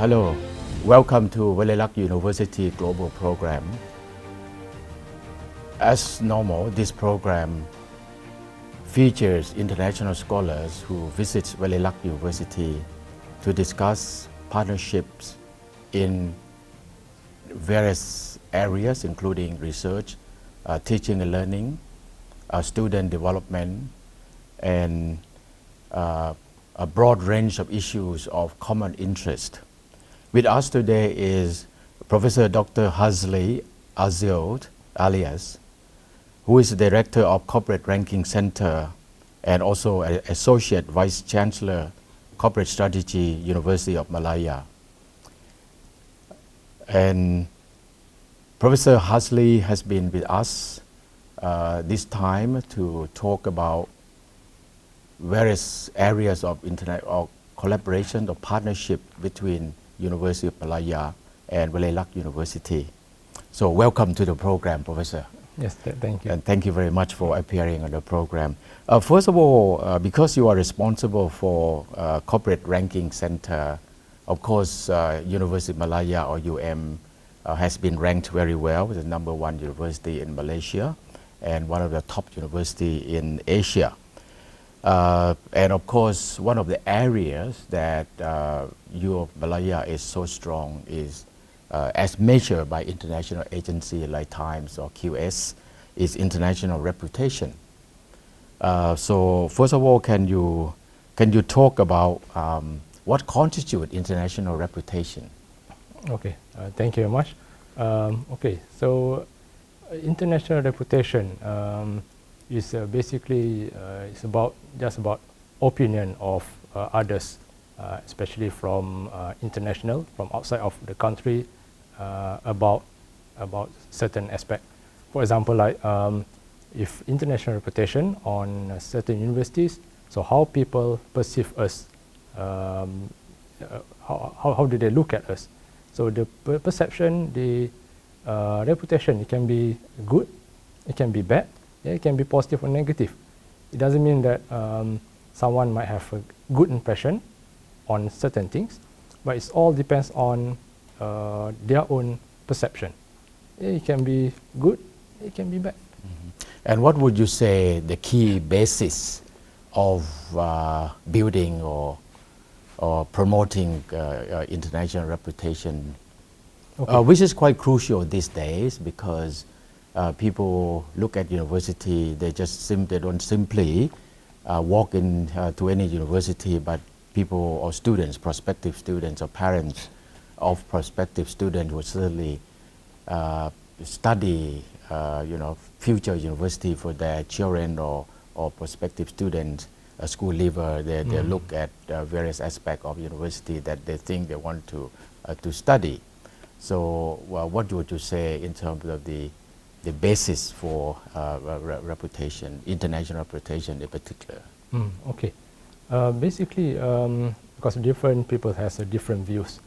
Hello, welcome to Walailak University Global Program. As normal, this program features international scholars who visit Walailak University to discuss partnerships in various areas, including research, teaching and learning, student development, and a broad range of issues of common interest. With us today is Professor Dr. Hazlee, Azil, Illias, who is the Director of Corporate Ranking Center and also an Associate Vice Chancellor, Corporate Strategy, University of Malaya. And Professor Hazlee has been with us this time to talk about various areas of collaboration or partnership between University of Malaya and Walailak University. So welcome to the program, Professor. Yes, thank you. And thank you very much for appearing on the program. First of all, because you are responsible for Corporate Ranking Center, of course, University of Malaya or has been ranked very well as the #1 university in Malaysia and one of the top universities in Asia. And of course, one of the areas that U of Malaya is so strong is, as measured by international agencies like Times or QS, is international reputation. So first of all, can you talk about what constitutes international reputation? Okay, thank you very much. Okay, so international reputation is basically it's just about opinion of others, especially from international, from outside of the country, about certain aspect. For example, like if international reputation on certain universities, so how people perceive us, how do they look at us? So the perception, the reputation, it can be good, it can be bad. Yeah, it can be positive or negative. It doesn't mean that someone might have a good impression on certain things, but it all depends on their own perception. It can be good, it can be bad. Mm-hmm. And what would you say the key basis of building or promoting international reputation, okay, which is quite crucial these days because people look at university, they don't simply walk in to any university, but people or students, prospective students or parents of prospective students would certainly study future university for their children or prospective students, school leaver. They look at various aspects of university that they think they want to study. So what would you say in terms of the basis for reputation, international reputation in particular? Okay, basically because different people has different views,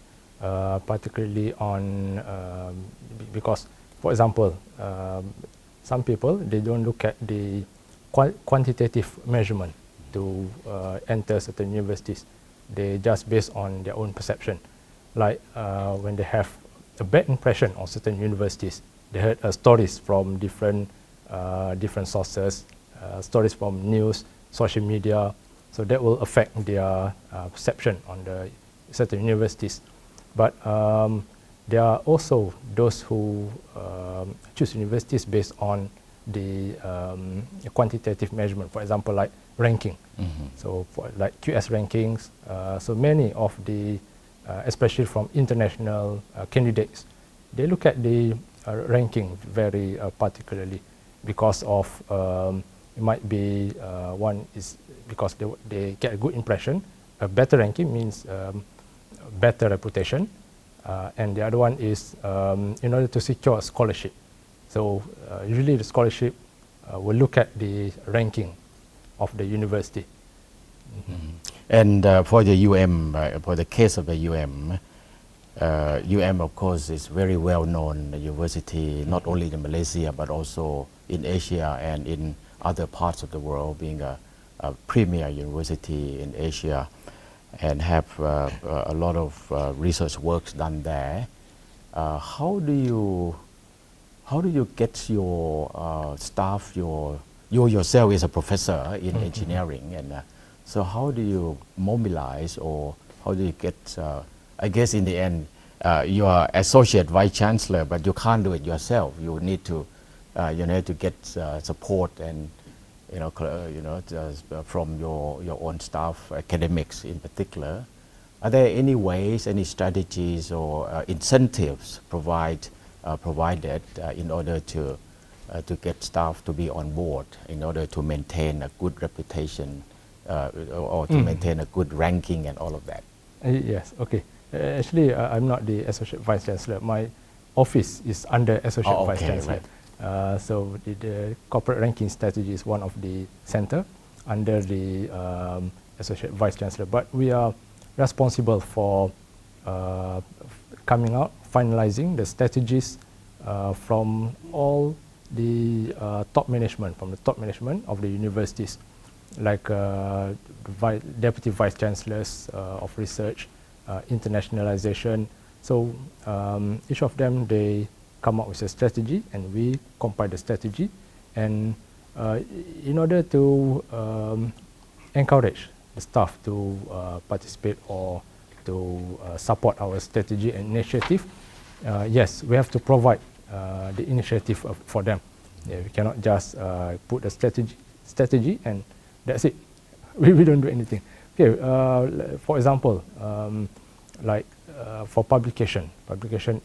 particularly on because, for example, some people, they don't look at the quantitative measurement to enter certain universities. They just based on their own perception. Like when they have a bad impression on certain universities, they heard stories from different sources, stories from news, social media, so that will affect their perception on the certain universities. But there are also those who choose universities based on the quantitative measurement, for example, like ranking. Mm-hmm. So for like QS rankings, so many of the, especially from international candidates, they look at the ranking very particularly because of it might be one is because they get a good impression. A better ranking means better reputation, and the other one is in order to secure a scholarship. So usually the scholarship will look at the ranking of the university. Mm-hmm. And for the for the case of the of course is very well known university, not only in Malaysia but also in Asia and in other parts of the world, being a premier university in Asia. and have a lot of research works done there. How do you get your staff? You yourself is a professor in engineering, and so how do you mobilize, or how do you get? I guess in the end, you are associate vice chancellor, but you can't do it yourself. You need to get support and from your own staff, academics in particular. Are there any ways, any strategies or incentives provided in order to get staff to be on board, in order to maintain a good reputation or to maintain a good ranking and all of that? Yes, okay. Actually, I'm not the Associate Vice Chancellor. My office is under Associate Vice Chancellor. Right. So the corporate ranking strategy is one of the center under the Associate Vice Chancellor. But we are responsible for coming out, finalizing the strategies from all the top management, from the top management of the universities, like Deputy Vice Chancellors of Research, internationalization. So each of them, they come up with a strategy and we compile the strategy. And in order to encourage the staff to participate or to support our strategy and initiative, yes, we have to provide the initiative for them. Yeah, we cannot just put the strategy and that's it. We don't do anything. Okay, for example, like for publication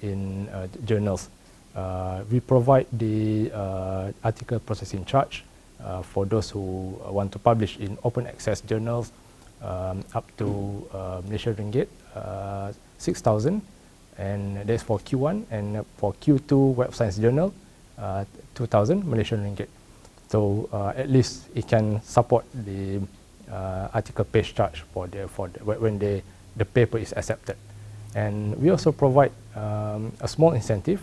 in journals, we provide the article processing charge for those who want to publish in open access journals, up to Malaysian ringgit 6,000, and that's for Q1, and for Q2 Web Science Journal 2,000 Malaysian ringgit. So at least it can support the article page charge when the paper is accepted. And we also provide a small incentive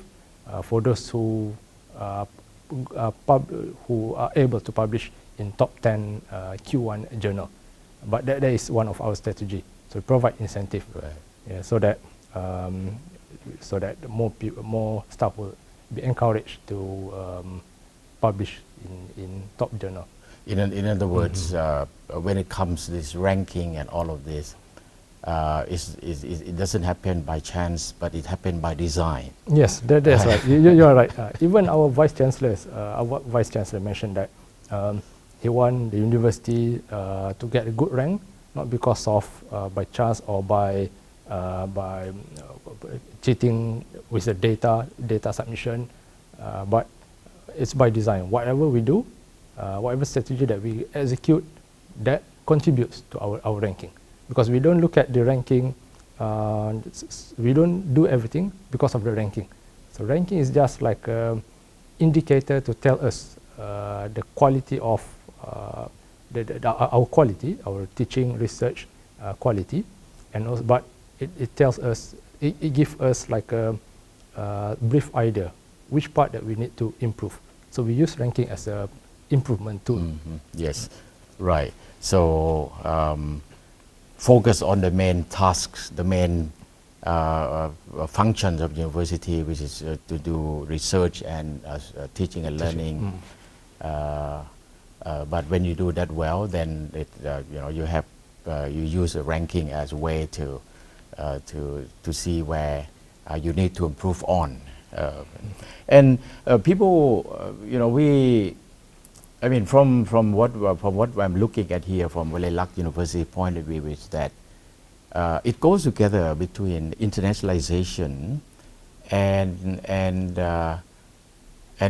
for those who are able to publish in top 10 Q1 journal. But that is one of our strategy. So we provide incentive, right. Yeah, so that more staff will be encouraged to publish in top journal. In other words, when it comes to this ranking and all of this, it doesn't happen by chance, but it happened by design. Yes, that's right. You're right. Even our vice chancellor mentioned that he want the university to get a good rank, not because of by chance or by cheating with the data submission, but it's by design. Whatever we do, whatever strategy that we execute, that contributes to our ranking. Because we don't look at the ranking, we don't do everything because of the ranking. So ranking is just like an indicator to tell us the quality of our quality, our teaching research quality, and also, but it tells us, it gives us like a brief idea which part that we need to improve. So we use ranking as a improvement tool. Yes, right. So focus on the main tasks, the main functions of university, which is to do research and teaching and learning. But when you do that well, then you use a ranking as a way to see where you need to improve on. And people, from what I'm looking at here from Walailak University point of view is that it goes together between internationalization and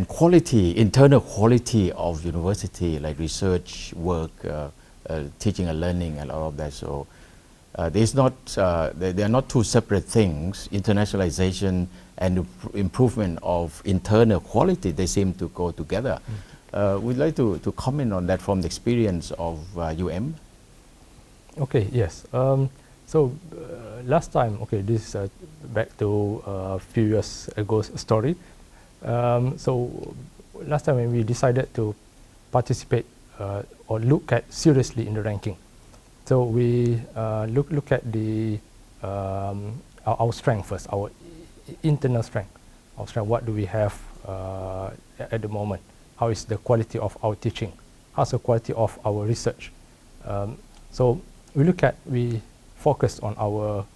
quality, internal quality of university, like research work, teaching and learning, and all of that. So they are not two separate things. Internationalization and improvement of internal quality, they seem to go together. We'd like to comment on that from the experience of UM. Okay, yes. So last time, okay, this is back to a few years ago's story. So last time when we decided to participate or look at seriously in the ranking, So we look at the our strength first, our internal strength. Our strength. What do we have at the moment? How is the quality of our teaching? How's the quality of our research? So we focus on our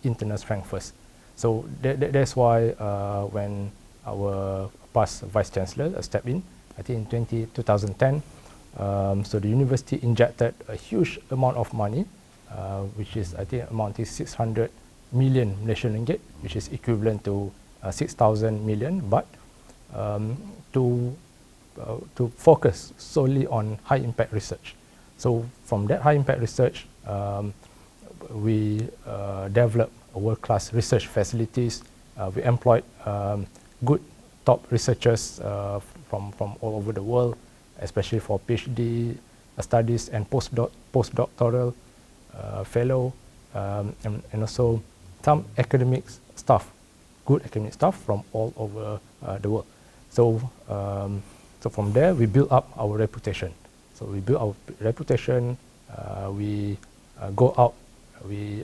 internal strength first. So that's why when our past Vice Chancellor stepped in, I think in 2010, so the university injected a huge amount of money, which is I think amounting 600 million Malaysian ringgit, which is equivalent to 6,000 million baht, to focus solely on high impact research. So from that high impact research, we developed world-class research facilities. We employed good top researchers from all over the world, especially for PhD studies and postdoctoral fellow, and also some academic staff, good academic staff from all over the world. So from there we build up our reputation. So we build our reputation. We go out. We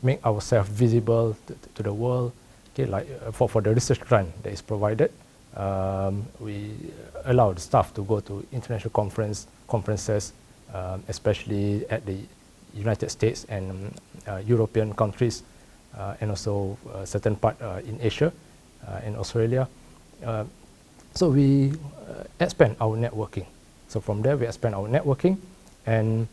make ourselves visible to the world. Okay, like for the research grant that is provided, we allow the staff to go to international conferences, especially at the United States and European countries, and also certain part in Asia and Australia. So we expand our networking. So from there we expand our networking, and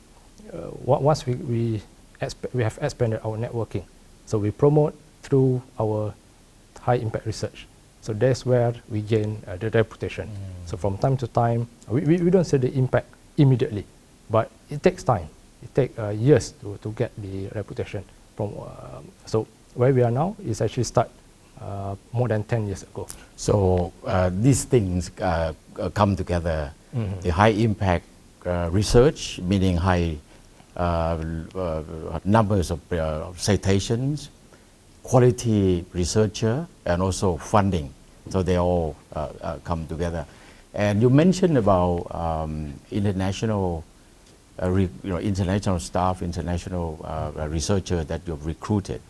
once we have expanded our networking, so we promote through our high impact research. So that's where we gain the reputation. So from time to time, we don't see the impact immediately, but it takes time. It takes years to get the reputation. So where we are now is actually start more than 10 years ago. So these things come together. The high impact research, meaning high numbers of citations, quality researcher, and also funding. So they all come together. And you mentioned about international international staff, international researcher that you've recruited.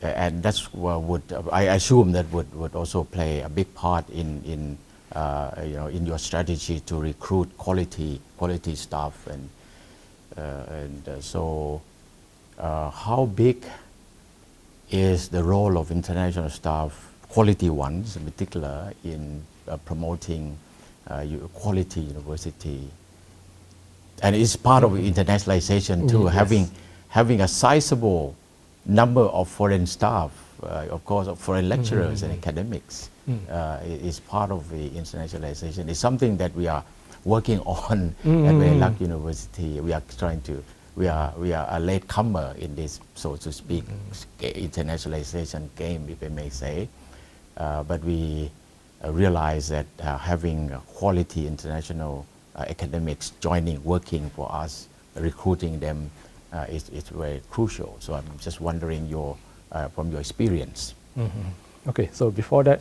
And that's what would I assume that would also play a big part in your strategy to recruit quality staff. So how big is the role of international staff, quality ones in particular, in promoting quality university? And it's part of internationalization too, yes. having a sizable number of foreign staff, of course, of foreign lecturers and academics, is part of the internationalization. It's something that we are working on at Walailak University. We are trying to, we are a latecomer in this, so to speak, internationalization game, if I may say. But we realize that having quality international academics joining, working for us, recruiting them, is very crucial. So I'm just wondering from your experience. Okay, so before that,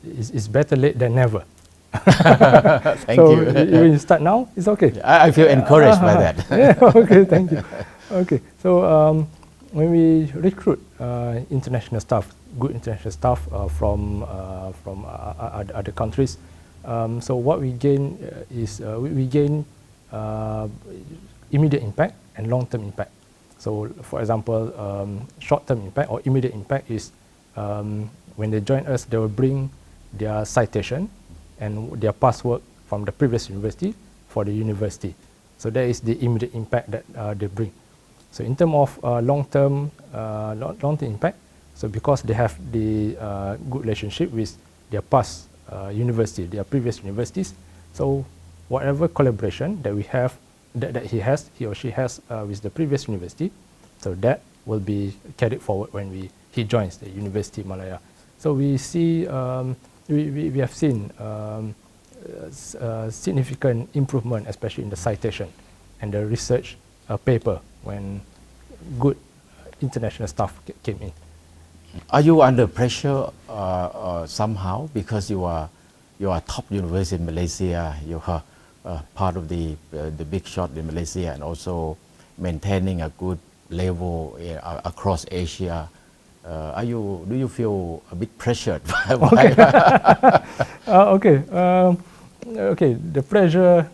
it's better late than never. Thank you. When you start now, it's okay. I feel encouraged by that. Yeah, okay, thank you. Okay, so when we recruit international staff, good international staff from other countries, so what we gain is we gain immediate impact and long-term impact. So for example, short-term impact or immediate impact is when they join us, they will bring their citation and their past work from the previous university for the university. So that is the immediate impact that they bring. So in terms of long-term impact, so because they have the good relationship with their past university, their previous universities, so whatever collaboration that we have, that he or she has with the previous university, so that will be carried forward when he joins the University of Malaya. So we see, we have seen significant improvement, especially in the citation and the research paper when good international staff came in. Are you under pressure somehow, because you are top university in Malaysia, you are part of the big shot in Malaysia, and also maintaining a good level across Asia. Do you feel a bit pressured? Okay. Okay. Okay. The pressure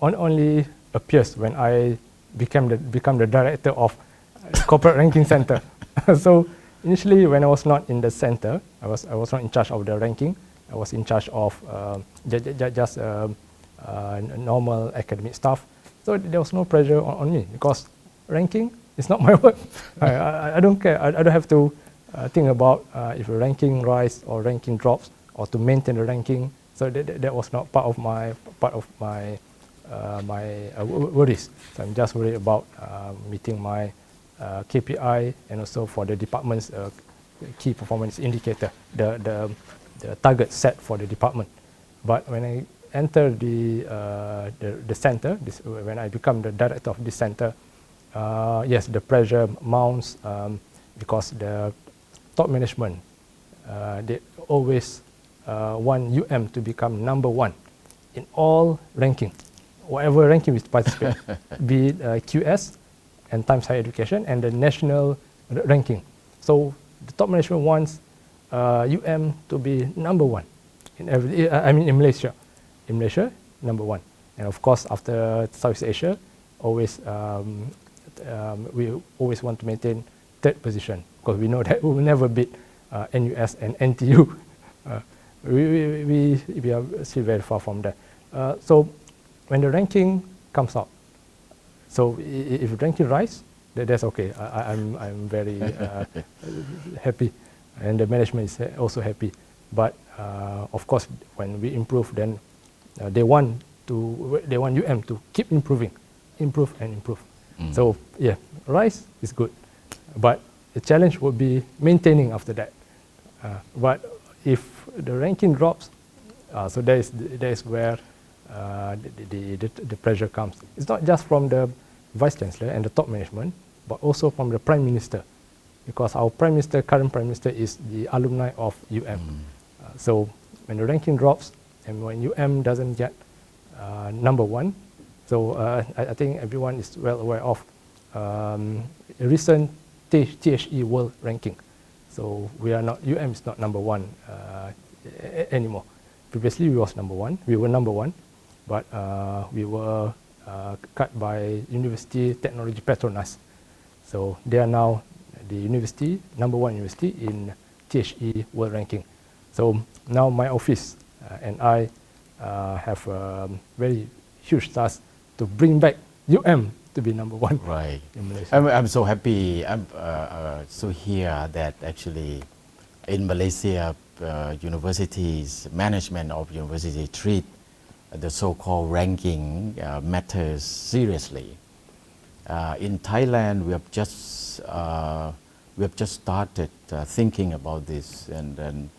only appears when I become the director of corporate ranking center. So initially, when I was not in the center, I was not in charge of the ranking. I was in charge of just normal academic stuff. So there was no pressure on me because ranking is not my work. I don't care. I don't have to think about if the ranking rise or ranking drops or to maintain the ranking. So that was not part of my worries. So I'm just worried about meeting my KPI and also for the department's key performance indicator, the target set for the department. But when I enter the center, when I become the director of this center, yes, the pressure mounts because the top management, they always want to become number one in all ranking, whatever ranking we participate, be it QS and Times Higher Education and the national ranking. So the top management wants to be number one in in Malaysia. In Malaysia, number one. And of course, after Southeast Asia, always we always want to maintain third position because we know that we will never beat NUS and NTU. We are still very far from that. So when the ranking comes out, so if the ranking rise, that's okay. I'm very happy, and the management is also happy. But of course, when we improve, then they want to keep improve and improve. So yeah, rise is good, but the challenge would be maintaining after that. But if the ranking drops, so that is where the pressure comes. It's not just from the Vice Chancellor and the top management, but also from the Prime Minister, because our current Prime Minister is the alumni of So when the ranking drops and when doesn't get number one, so I think everyone is well aware of recent THE World Ranking. So we are not, is not number one anymore. Previously we were number one, but we were cut by University Technology Petronas. So they are now the university, number one university in THE World Ranking. So now my office and I have a very huge task to bring back to be number one. Right. In Malaysia. I'm so happy to hear that actually in Malaysia, universities, management of university treat the so-called ranking matters seriously. In Thailand, we have just started thinking about this, and then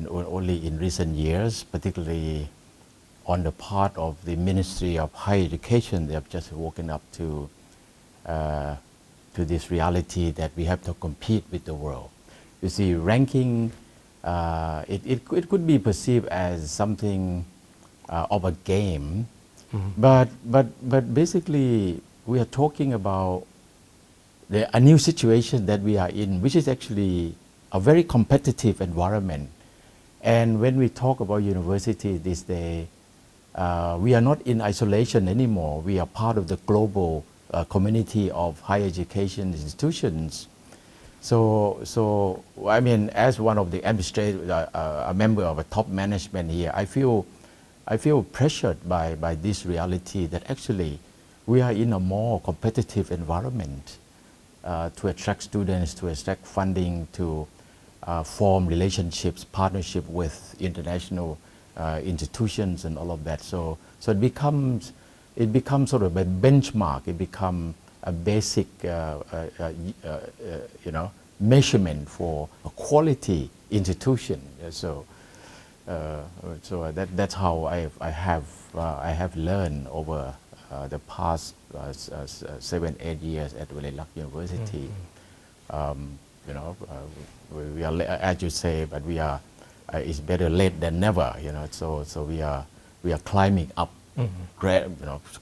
only in recent years, particularly on the part of the Ministry of Higher Education, they have just woken up to this reality that we have to compete with the world. You see, ranking, it could be perceived as something of a game, but basically we are talking about a new situation that we are in, which is actually a very competitive environment. And when we talk about university this day, we are not in isolation anymore. We are part of the global community of higher education institutions. So I mean, as one of the administrators, a member of a top management here, I feel pressured by this reality that actually we are in a more competitive environment to attract students, to attract funding, to form relationships, partnership with international institutions and all of that. So it becomes sort of a benchmark. It becomes a basic measurement for a quality institution. So that's how I have learned over the past 7-8 years at Walailak University. We are, as you say, but we are it's better late than never, you know. So we are climbing up,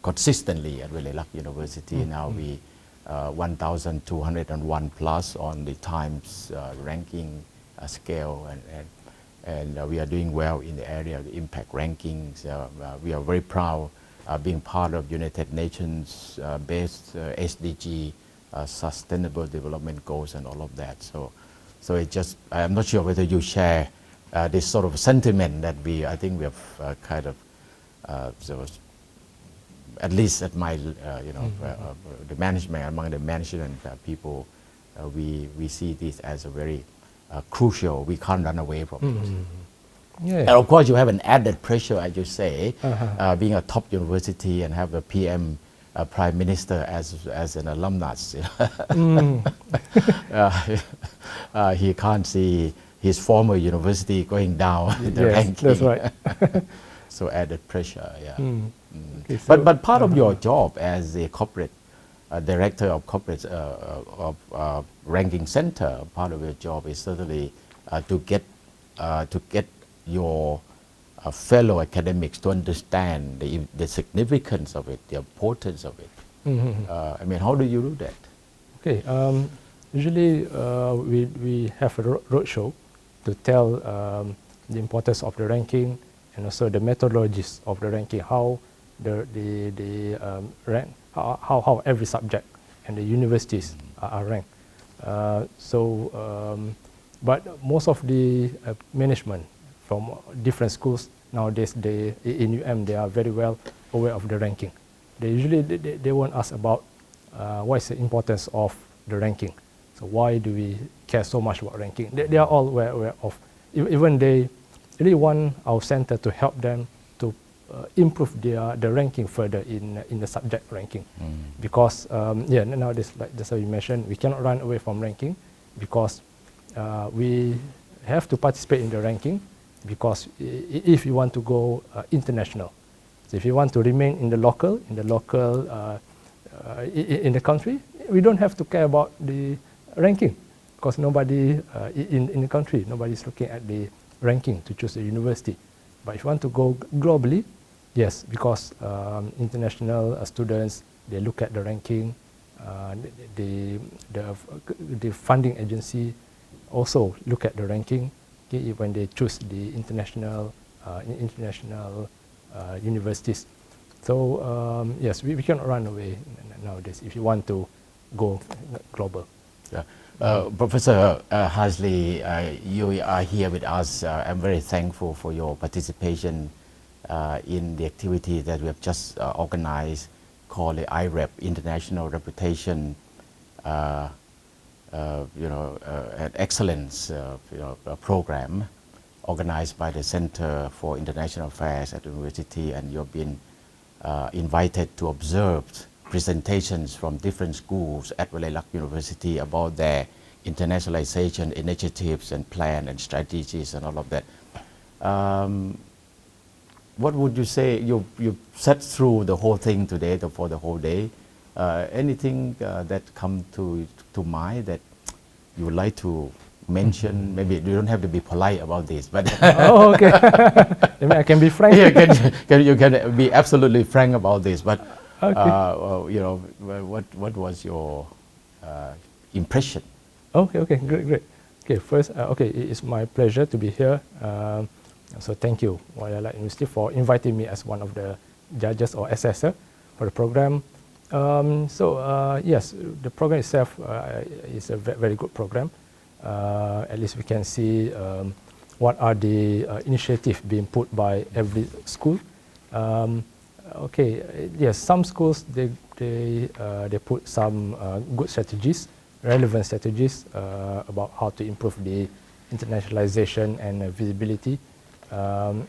consistently at Walailak University. Now we 1,201 plus on the Times ranking scale, and we are doing well in the area of the impact rankings. We are very proud being part of United Nations based SDG Sustainable Development Goals and all of that. So it just, I'm not sure whether you share this sort of sentiment that I think we have kind of sort of, at least at my, the management, among the management people, we see this as a very crucial. We can't run away from this. Yeah. And of course, you have an added pressure, as you say, being a top university and have a PM, Prime Minister as an alumnus. He can't see his former university going down in the ranking. That's right. So added pressure, yeah. Okay, so, But part of your job as a corporate director of corporate of ranking center, part of your job is certainly to get your fellow academics to understand the significance of it, the importance of it. I mean, how do you do that? Okay, usually we have a roadshow to tell the importance of the ranking and also the methodologies of the ranking, how how every subject and the universities are ranked. But most of the management from different schools nowadays, in UM, they are very well aware of the ranking. They usually they won't ask about what is the importance of the ranking. So why do we care so much about ranking? They are all aware of. Even they really want our center to help them to improve the ranking further in the subject ranking, because nowadays, like just how you mentioned, we cannot run away from ranking, because we have to participate in the ranking, because if you want to go international, so if you want to remain in the local in the country, we don't have to care about the ranking, because nobody in the country, nobody is looking at the ranking to choose a university. But if you want to go globally, yes, because international students, they look at the ranking. The funding agency also look at the ranking when they choose the international universities. So yes, we cannot run away nowadays if you want to go global. Yeah. Professor Hazlee, you are here with us. I'm very thankful for your participation in the activity that we have just organized, called the IREP, International Reputation, an excellence program organized by the Center for International Affairs at the university, and you've been invited to observe presentations from different schools at Walailak University about their internationalization initiatives and plan and strategies and all of that. What would you say? You sat through the whole thing today, for the whole day. Anything that come to mind that you would like to mention? Maybe you don't have to be polite about this, but oh, okay. I mean, I can be frank. Yeah, you can be absolutely frank about this. But okay. what was your impression? Okay, great. Okay, first, it's my pleasure to be here. So thank you, Walailak University, for inviting me as one of the judges or assessor for the program. Yes, the program itself is a very good program. At least we can see what are the initiatives being put by every school. Yes, some schools they put some good strategies, relevant strategies about how to improve the internationalization and visibility.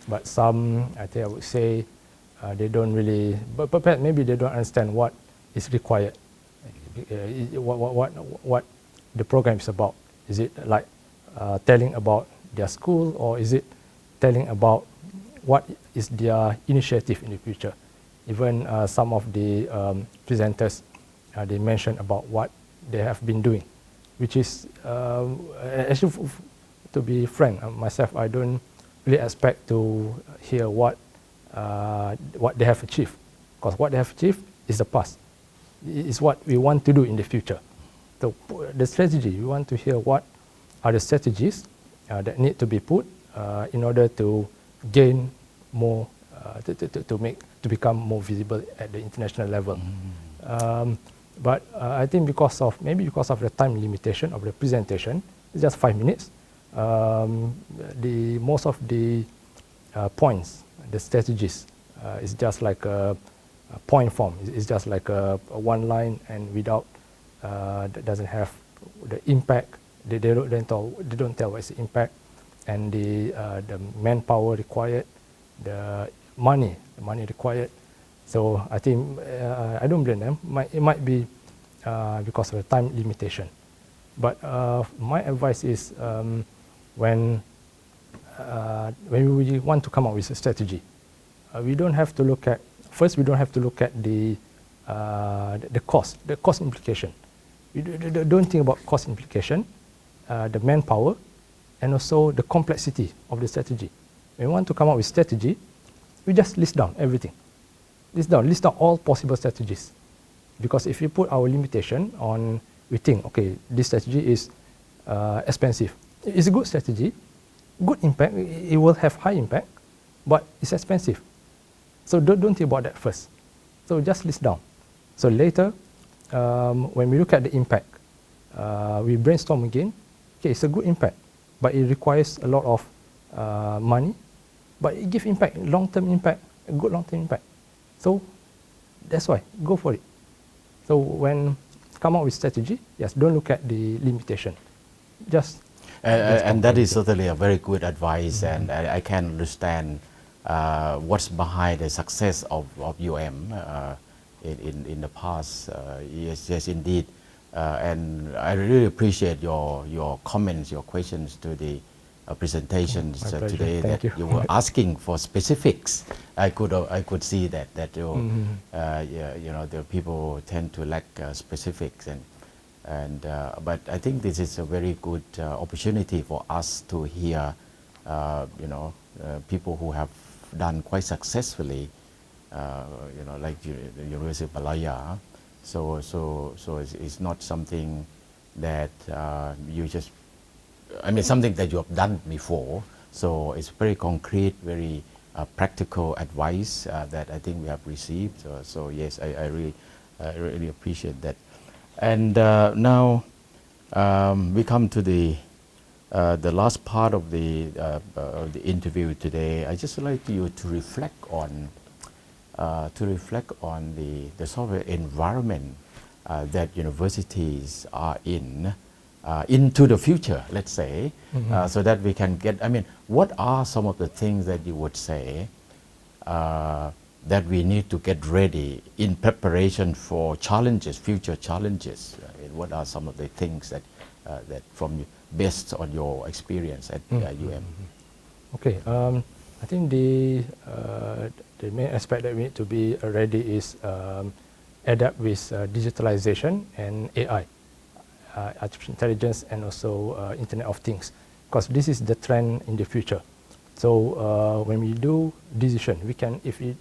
But some, I think I would say, they don't really, but maybe they don't understand what is required, what the program is about. Is it like telling about their school, or is it telling about what is their initiative in the future? Even some of the presenters, they mentioned about what they have been doing, which is actually, to be frank, myself, I don't really expect to hear what they have achieved, because what they have achieved is the past. It's what we want to do in the future. So the strategy, we want to hear what are the strategies that need to be put in order to gain more, to become more visible at the international level. But I think because of the time limitation of the presentation, it's just 5 minutes. Most of the points, the strategies, is just like a point form. It's just like a one line, and without that doesn't have the impact. They don't tell what's the impact, and the manpower required, the money required. So I think I don't blame them. It might be because of the time limitation. But my advice is when we want to come up with a strategy, we don't have to look at the cost implication. We don't think about cost implication, the manpower, and also the complexity of the strategy. When we want to come up with strategy, we just list down everything. List down all possible strategies. Because if you put our limitation on, we think, okay, this strategy is expensive. It's a good strategy, good impact, it will have high impact, but it's expensive. So don't think about that first. So just list down. So later, when we look at the impact, we brainstorm again. Okay, it's a good impact, but it requires a lot of money, but it gives impact, long-term impact, a good long-term impact. So that's why, go for it. So when come up with strategy, yes, don't look at the limitation. Just and that is certainly a very good advice, and I can understand what's behind the success of UM in the past. Yes, indeed. And I really appreciate your comments, your questions to the presentations today. Thank that you were asking for specifics. I could see that the people tend to lack specifics, but I think this is a very good opportunity for us to hear people who have done quite successfully, like the University of Malaya. So it's not something that you just, something that you have done before. So it's very concrete, very practical advice that I think we have received. So yes, I really appreciate that. And now we come to the last part of the interview today. I just like you to reflect on the sort of environment that universities are in into the future, let's say, so that we can get, what are some of the things that you would say that we need to get ready in preparation for challenges, future challenges? What are some of the things that from based on your experience at UM? Okay, I think the main aspect that we need to be ready is adapt with digitalization and AI, artificial intelligence, and also Internet of Things, because this is the trend in the future. So when we do decision, we can, if you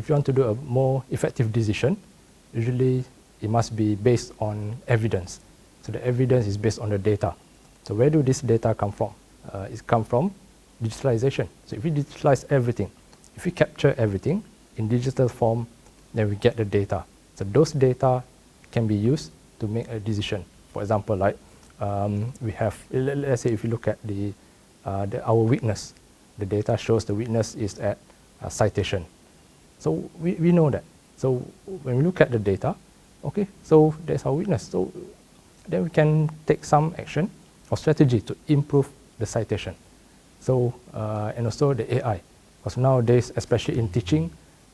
want to do a more effective decision, usually it must be based on evidence. So the evidence is based on the data. So where do this data come from? It comes from digitalization. So if we digitalize everything, if we capture everything in digital form, then we get the data. So those data can be used to make a decision. For example, like we have, let's say if you look at our weakness, the data shows the weakness is at citation. So we know that. So when we look at the data, okay, so there's our weakness. So then we can take some action or strategy to improve the citation. So and also the AI, because nowadays, especially in teaching,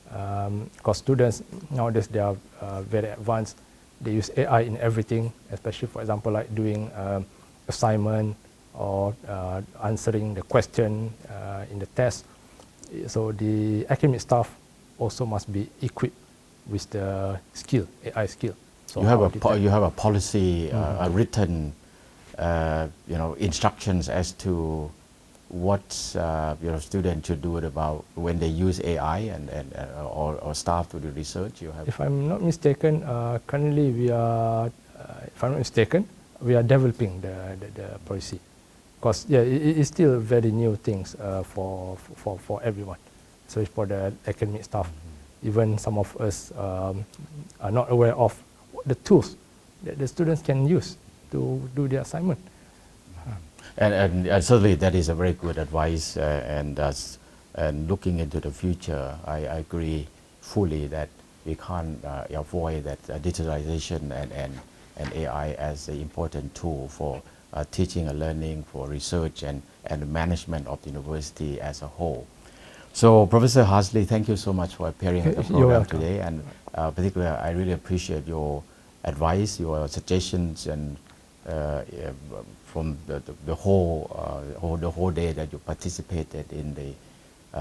because students nowadays they are very advanced. They use AI in everything, especially for example like doing assignment or answering the question in the test. So the academic staff also must be equipped with the skill, AI skill. So you have a policy, a written instructions as to what students should do about when they use AI or staff to do research? You have. If I'm not mistaken, currently we are, if I'm not mistaken, we are developing the policy, because it is still very new things for everyone, so it's for the academic staff. Even some of us are not aware of the tools that the students can use to do their assignment. And certainly that is a very good advice, and looking into the future, I agree fully that we can't avoid that digitalization and AI as an important tool for teaching and learning, for research and management of the university as a whole. So Professor Hazlee, thank you so much for appearing on the program today, and particularly I really appreciate your advice, your suggestions, and from the whole day that you participated in the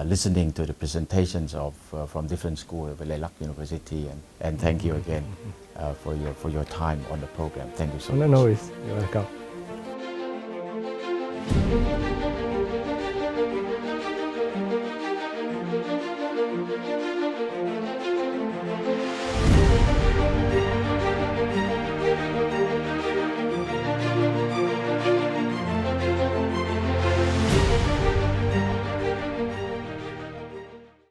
listening to the presentations of from different schools at Walailak University, and thank you again for your time on the program. Thank you so much. No worries. You're welcome.